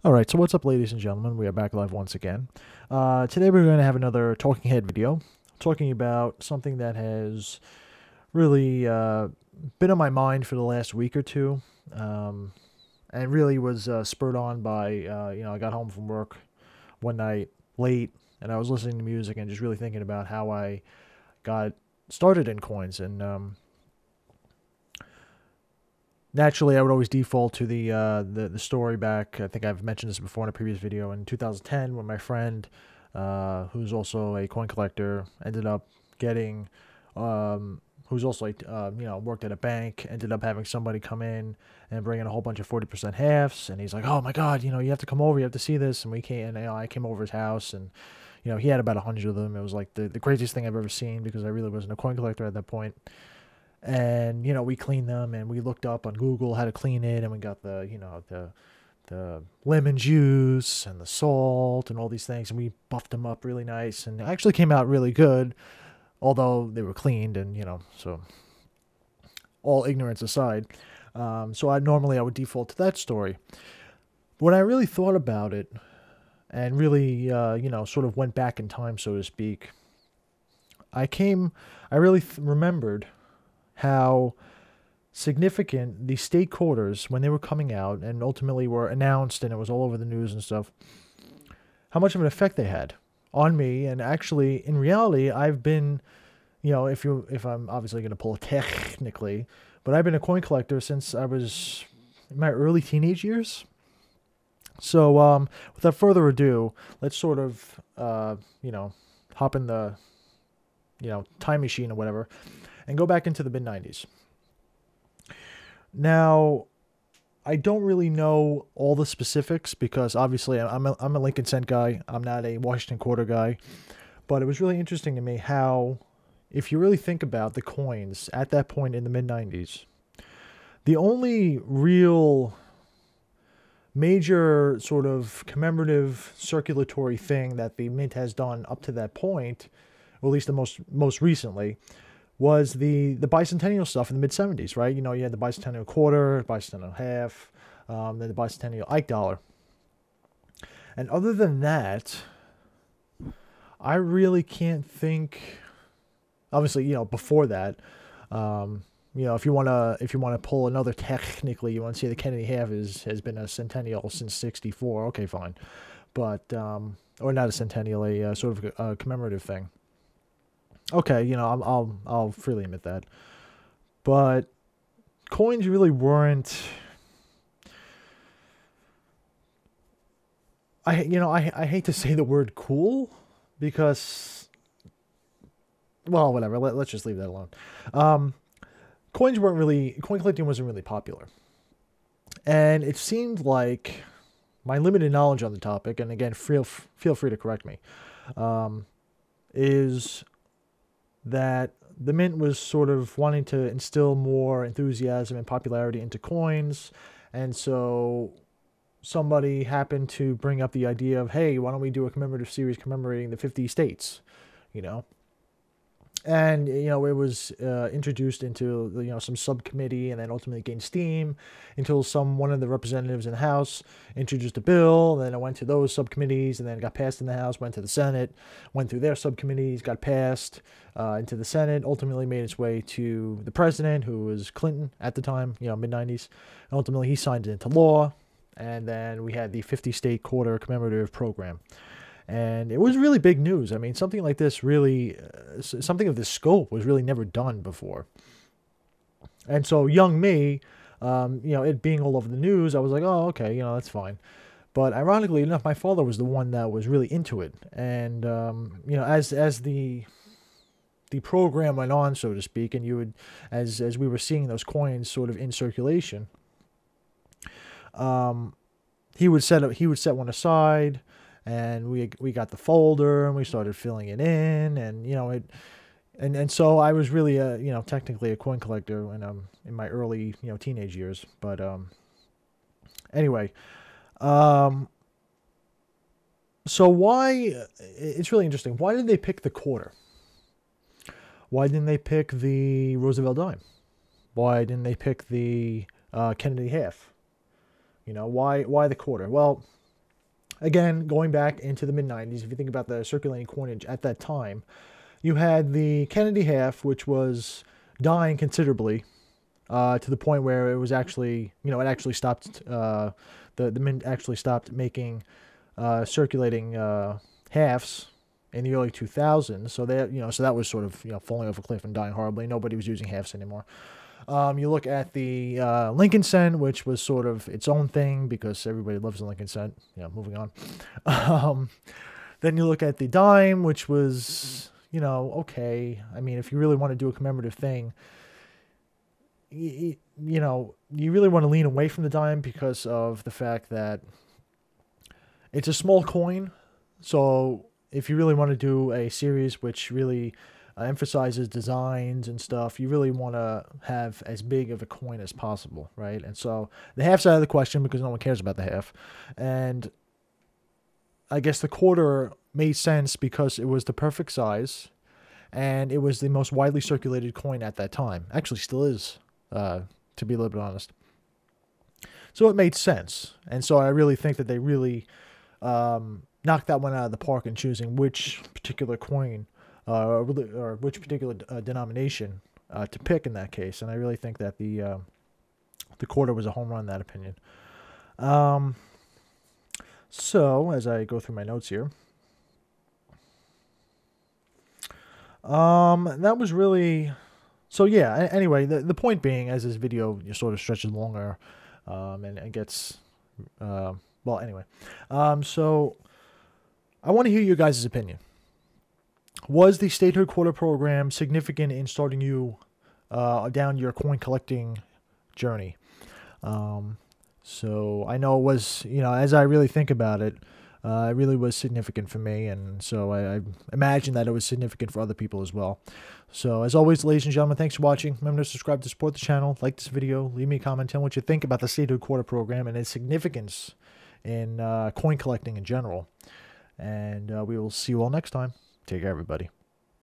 All right, so what's up, ladies and gentlemen? We are back live once again. Today we're going to have another talking head video talking about something that has really been on my mind for the last week or two, and really was spurred on by, I got home from work one night late, and I was listening to music and just really thinking about how I got started in coins. And naturally, I would always default to the story back. I think I've mentioned this before in a previous video. In 2010, when my friend, who's also a coin collector, ended up getting, who's also worked at a bank, ended up having somebody come in and bring in a whole bunch of 40% halves, and he's like, "Oh my God, you have to come over, you have to see this." And we came, and I came over his house, and he had about 100 of them. It was like the craziest thing I've ever seen because I really wasn't a coin collector at that point. And we cleaned them, and we looked up on Google how to clean it, and we got the lemon juice and the salt and all these things, and we buffed them up really nice, and it actually came out really good, although they were cleaned. And so all ignorance aside, so I would default to that story. When I really thought about it and really sort of went back in time, so to speak, I really remembered how significant the state quarters, when they were coming out and ultimately were announced and it was all over the news and stuff, how much of an effect they had on me. And actually, in reality, I've been, if I'm obviously going to pull it technically, but I've been a coin collector since I was in my early teenage years. So without further ado, let's sort of hop in the time machine or whatever and go back into the mid 90s. Now, I don't really know all the specifics because obviously I'm a Lincoln Cent guy. I'm not a Washington Quarter guy. But it was really interesting to me how, if you really think about the coins at that point in the mid 90s, the only real major sort of commemorative circulatory thing that the mint has done up to that point, or at least the most recently, was the bicentennial stuff in the mid 70s, right? You had the bicentennial quarter, bicentennial half, then the bicentennial Ike dollar. And other than that, I really can't think. Obviously, before that, if you wanna pull another technically, you want to say the Kennedy half has been a centennial since '64. Okay, fine, but or not a centennial, a sort of a commemorative thing. Okay, I'll freely admit that. But coins really weren't. I hate to say the word cool because, well, whatever. Let's just leave that alone. Coin collecting wasn't really popular, and it seemed like my limited knowledge on the topic, and again, feel free to correct me, is that the mint was sort of wanting to instill more enthusiasm and popularity into coins. And so somebody happened to bring up the idea of, hey, why don't we do a commemorative series commemorating the 50 states, you know? And it was introduced into some subcommittee, and then ultimately gained steam until one of the representatives in the House introduced a bill. And then it went to those subcommittees, and then it got passed in the House, went to the Senate, went through their subcommittees, got passed into the Senate, ultimately made its way to the president, who was Clinton at the time, mid 90s. And ultimately he signed it into law, and then we had the 50 state quarter commemorative program. And it was really big news. I mean, something like this really, something of this scope was really never done before. And so young me, it being all over the news, I was like, oh, okay, that's fine. But ironically enough, my father was the one that was really into it. And, as the program went on, so to speak, and as we were seeing those coins sort of in circulation, he would set one aside, and we got the folder, and we started filling it in, and so I was really technically a coin collector when in my early teenage years. But anyway, so why, it's really interesting. Why did they pick the quarter? Why didn't they pick the Roosevelt dime? Why didn't they pick the Kennedy half? Why the quarter? Well, again, going back into the mid-90s, if you think about the circulating coinage at that time, you had the Kennedy half, which was dying considerably, to the point where it was actually, it actually stopped, the mint actually stopped making circulating halves in the early 2000s. So that was sort of, falling off a cliff and dying horribly. Nobody was using halves anymore. You look at the Lincoln cent, which was sort of its own thing because everybody loves the Lincoln cent. Moving on. Then you look at the dime, which was, okay. I mean, if you really want to do a commemorative thing, you really want to lean away from the dime because of the fact that it's a small coin. So if you really want to do a series which really emphasizes designs and stuff, you really want to have as big of a coin as possible, right? And so the half's out of the question because no one cares about the half. And I guess the quarter made sense because it was the perfect size and it was the most widely circulated coin at that time. Actually still is, to be a little bit honest. So it made sense. And so I really think that they really knocked that one out of the park in choosing which particular coin or which particular denomination to pick in that case. And I really think that the quarter was a home run in that opinion. So as I go through my notes here, that was really, so yeah, anyway, the point being, as this video sort of stretches longer, and it gets, well, anyway, so I want to hear your guys' opinion. Was the statehood quarter program significant in starting you down your coin collecting journey? So I know it was, as I really think about it, it really was significant for me, and so I imagine that it was significant for other people as well. So as always, ladies and gentlemen, thanks for watching. Remember to subscribe to support the channel, like this video, leave me a comment, tell me what you think about the statehood quarter program and its significance in coin collecting in general. And we will see you all next time. Take care, everybody.